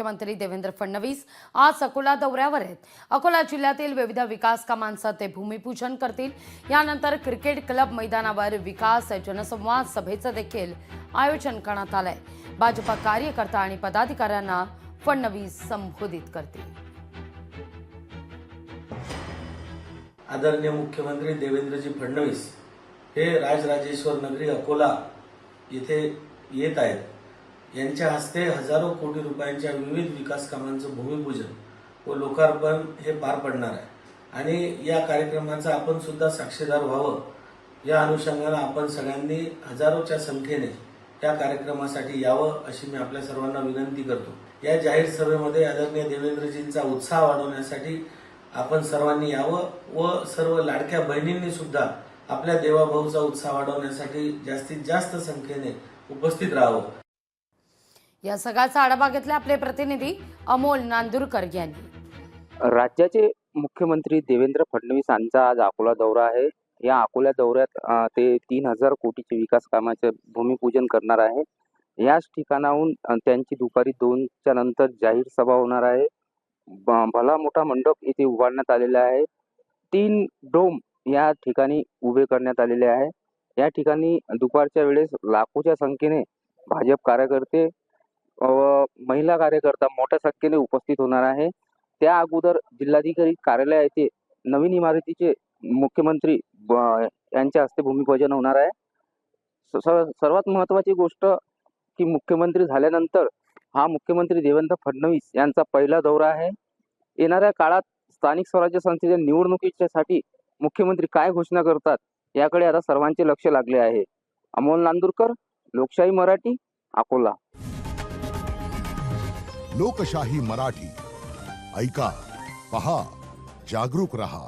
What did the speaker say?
मुख्यमंत्री देवेंद्र फडणवीस आज अकोला दौऱ्यावर आहेत। अकोला जिल्ह्यातील विविध विकास कामांचं ते भूमिपूजन करतील। यानंतर क्रिकेट क्लब मैदानावर विकास जनसंवाद सभेचं देखील आयोजन करण्यात आलंय। भाजपा कार्यकर्ता आणि पदाधिकाऱ्यांना फडणवीस संबोधित करतील। आदरणीय मुख्यमंत्री देवेंद्रजी फडणवीस हे राजराजेश्वर नगरी अकोला येथे येत आहेत। यांच्या हस्ते हजारो कोटी रुपयांच्या विविध विकास कामांचं भूमिपूजन व लोकार्पण हे पार पडणार आहे आणि या कार्यक्रमाचा आपण सुद्धा साक्षीदार व्हावं या अनुषंगाने आपण सगळ्यांनी हजारोच्या संख्येने या कार्यक्रमासाठी यावं अशी मी आपल्या सर्वांना विनंती करतो। या जाहीर सभेमध्ये आदरणीय देवेंद्रजींचा उत्साह वाढवण्यासाठी आपण सर्वांनी यावं व सर्व लाडक्या बहिणींनी सुद्धा आपल्या देवाभाऊचा उत्साह वाढवण्यासाठी जास्तीत जास्त संख्येने उपस्थित राहावं। या सगळ्याचा आढावा घेतला आपले प्रतिनिधी अमोल नांदुरकर यांनी। राज्याचे मुख्यमंत्री देवेंद्र फडणवीस यांचा आज अकोला दौरा आहे। या अकोला दौऱ्यात ते 3000 कोटीचे विकास कामाचे भूमिपूजन करणार आहे। याच ठिकाणाहून त्यांची दुपारी 2च्या नंतर जाहीर सभा होणार आहे। भला मोठा मंडप येथे उभारण्यात आलेला आहे। 3 डोम या ठिकाणी उभे करण्यात आलेले आहे। या ठिकाणी दुपारच्या वेळेस लाखोच्या संख्येने भाजप कार्यकर्ते व महिला कार्यकर्ता मोठ्या संख्येने उपस्थित होणार आहे। त्या अगोदर जिल्हाधिकारी कार्यालय येथे नवीन इमारतीचे मुख्यमंत्री यांच्या हस्ते भूमिपूजन होणार आहे। सर्वात महत्त्वाची गोष्ट की मुख्यमंत्री झाल्यानंतर हा मुख्यमंत्री देवेंद्र फडणवीस यांचा पहिला दौरा आहे। येणाऱ्या काळात स्थानिक स्वराज्य संस्थेच्या निवडणुकीसाठी मुख्यमंत्री काय घोषणा करतात याकडे आता सर्वांचे लक्ष लागले आहे। अमोल नांदुरकर, लोकशाही मराठी, अकोला। लोकशाही मराठी ऐका, पहा, जागरूक रहा।